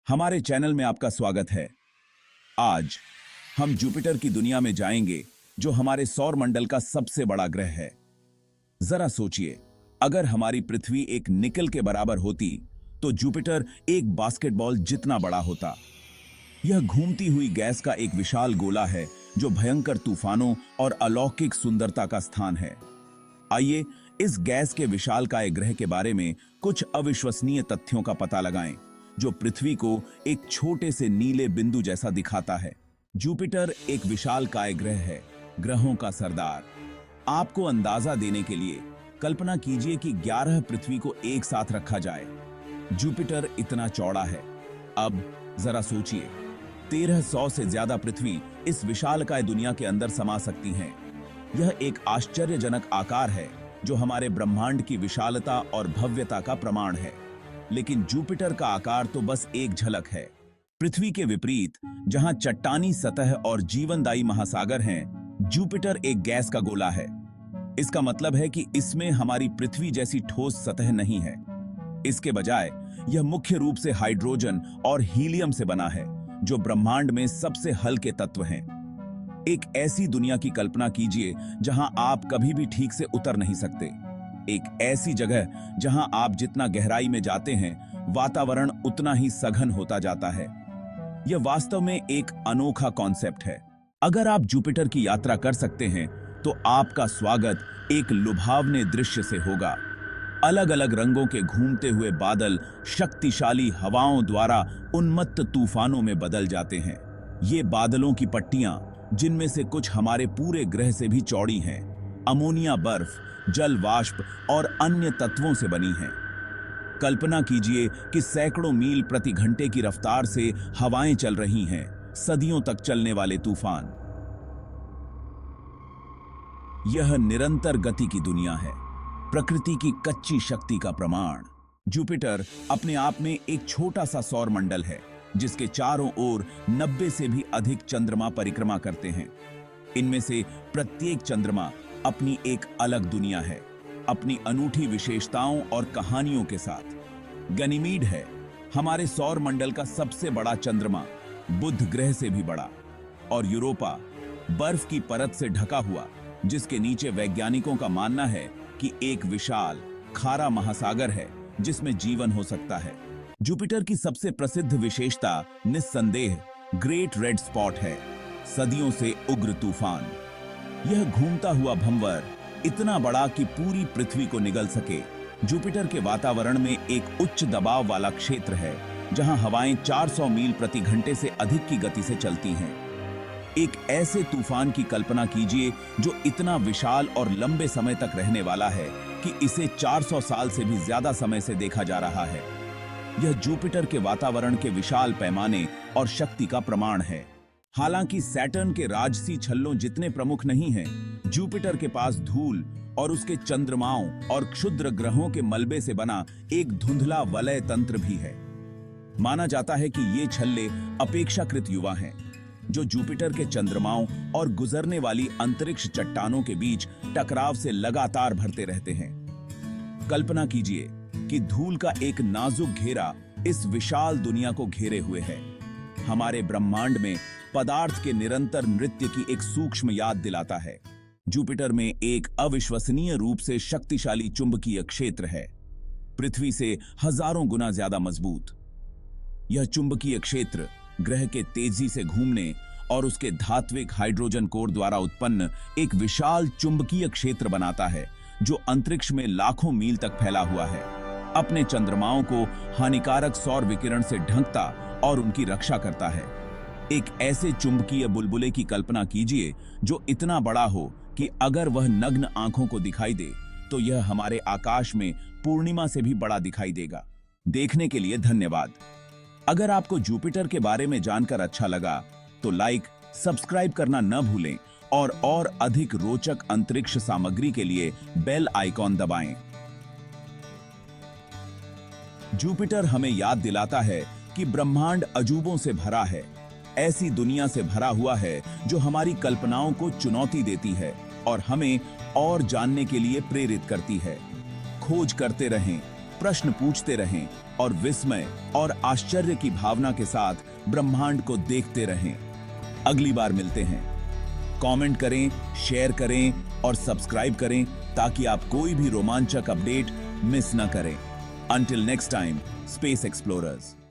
हमारे चैनल में आपका स्वागत है। आज हम जुपिटर की दुनिया में जाएंगे, जो हमारे सौर मंडल का सबसे बड़ा ग्रह है। जरा सोचिए, अगर हमारी पृथ्वी एक निकल के बराबर होती तो जुपिटर एक बास्केटबॉल जितना बड़ा होता। यह घूमती हुई गैस का एक विशाल गोला है, जो भयंकर तूफानों और अलौकिक सुंदरता का स्थान है। आइए इस गैस के विशालकाय ग्रह के बारे में कुछ अविश्वसनीय तथ्यों का पता लगाएं, जो पृथ्वी को एक छोटे से नीले बिंदु जैसा दिखाता है। जुपिटर एक विशालकाय ग्रह है, ग्रहों का सरदार। आपको अंदाजा देने के लिए कल्पना कीजिए कि 11 पृथ्वी को एक साथ रखा जाए। जुपिटर इतना चौड़ा है। अब जरा सोचिए, 1300 से ज्यादा पृथ्वी इस विशालकाय दुनिया के अंदर समा सकती हैं। यह एक आश्चर्यजनक आकार है, जो हमारे ब्रह्मांड की विशालता और भव्यता का प्रमाण है। लेकिन जुपिटर का आकार तो बस एक झलक है। पृथ्वी के विपरीत, जहां चट्टानी सतह और जीवनदायी महासागर हैं, जुपिटर एक गैस का गोला है। इसका मतलब है कि इसमें हमारी पृथ्वी जैसी ठोस सतह नहीं है। इसके बजाय यह मुख्य रूप से हाइड्रोजन और हीलियम से बना है, जो ब्रह्मांड में सबसे हल्के तत्व हैं। एक ऐसी दुनिया की कल्पना कीजिए जहां आप कभी भी ठीक से उतर नहीं सकते। एक ऐसी जगह जहां आप जितना गहराई में जाते हैं, वातावरण उतना ही सघन होता जाता है। यह वास्तव में एक अनोखा कॉन्सेप्ट है। अगर आप जुपिटर की यात्रा कर सकते हैं, तो आपका स्वागत एक लुभावने दृश्य से होगा। अलग अलग रंगों के घूमते हुए बादल शक्तिशाली हवाओं द्वारा उन्मत्त तूफानों में बदल जाते हैं। ये बादलों की पट्टियां, जिनमें से कुछ हमारे पूरे ग्रह से भी चौड़ी हैं, अमोनिया बर्फ, जल वाष्प और अन्य तत्वों से बनी हैं। कल्पना कीजिए कि सैकड़ों मील प्रति घंटे की रफ्तार से हवाएं चल रही हैं, सदियों तक चलने वाले तूफान। यह निरंतर गति की दुनिया है, प्रकृति की कच्ची शक्ति का प्रमाण। जुपिटर अपने आप में एक छोटा सा सौर मंडल है, जिसके चारों ओर 90 से भी अधिक चंद्रमा परिक्रमा करते हैं। इनमें से प्रत्येक चंद्रमा अपनी एक अलग दुनिया है, अपनी अनूठी विशेषताओं और कहानियों के साथ। गनीमीड है हमारे सौर मंडल का सबसे बड़ा चंद्रमा, बुध ग्रह से भी बड़ा। और यूरोपा, बर्फ की परत से ढका हुआ, जिसके नीचे वैज्ञानिकों का मानना है कि एक विशाल खारा महासागर है, जिसमें जीवन हो सकता है। जुपिटर की सबसे प्रसिद्ध विशेषता निस्संदेह ग्रेट रेड स्पॉट है, सदियों से उग्र तूफान। यह घूमता हुआ भंवर इतना बड़ा कि पूरी पृथ्वी को निगल सके। जुपिटर के वातावरण में एक उच्च दबाव वाला क्षेत्र है, जहां हवाएं 400 मील प्रति घंटे से अधिक की गति से चलती हैं। एक ऐसे तूफान की कल्पना कीजिए जो इतना विशाल और लंबे समय तक रहने वाला है कि इसे 400 साल से भी ज्यादा समय से देखा जा रहा है। यह जुपिटर के वातावरण के विशाल पैमाने और शक्ति का प्रमाण है। हालांकि सैटर्न के राजसी छल्लों जितने प्रमुख नहीं हैं, जुपिटर के पास धूल और उसके चंद्रमाओं और क्षुद्र ग्रहों के मलबे से बना एक धुंधला वलय तंत्र भी है। माना जाता है कि ये छल्ले अपेक्षाकृत युवा हैं, जो जुपिटर के चंद्रमाओं और गुजरने वाली अंतरिक्ष चट्टानों के बीच टकराव से लगातार भरते रहते हैं। कल्पना कीजिए कि धूल का एक नाजुक घेरा इस विशाल दुनिया को घेरे हुए है। हमारे ब्रह्मांड में पदार्थ के निरंतर नृत्य की एक सूक्ष्म याद दिलाता है। जुपिटर में एक अविश्वसनीय रूप से शक्तिशाली चुंबकीय क्षेत्र है, पृथ्वी से हजारों गुना ज्यादा मजबूत। यह चुंबकीय क्षेत्र ग्रह के तेजी से घूमने और उसके धात्विक हाइड्रोजन कोर द्वारा उत्पन्न एक विशाल चुंबकीय क्षेत्र बनाता है, जो अंतरिक्ष में लाखों मील तक फैला हुआ है। अपने चंद्रमाओं को हानिकारक सौर विकिरण से ढंकता और उनकी रक्षा करता है। एक ऐसे चुंबकीय बुलबुले की कल्पना कीजिए जो इतना बड़ा हो कि अगर वह नग्न आंखों को दिखाई दे, तो यह हमारे आकाश में पूर्णिमा से भी बड़ा दिखाई देगा। देखने के लिए धन्यवाद। अगर आपको जुपिटर के बारे में जानकर अच्छा लगा, तो लाइक, सब्सक्राइब करना न भूलें और अधिक रोचक अंतरिक्ष सामग्री के लिए बेल आइकॉन दबाएं। जुपिटर हमें याद दिलाता है कि ब्रह्मांड अजूबों से भरा है, ऐसी दुनिया से भरा हुआ है जो हमारी कल्पनाओं को चुनौती देती है और हमें और जानने के लिए प्रेरित करती है। खोज करते रहें, प्रश्न पूछते रहें और विस्मय और आश्चर्य की भावना के साथ ब्रह्मांड को देखते रहें। अगली बार मिलते हैं। कमेंट करें, शेयर करें और सब्सक्राइब करें ताकि आप कोई भी रोमांचक अपडेट मिस न करें। Until next time, Space Explorers.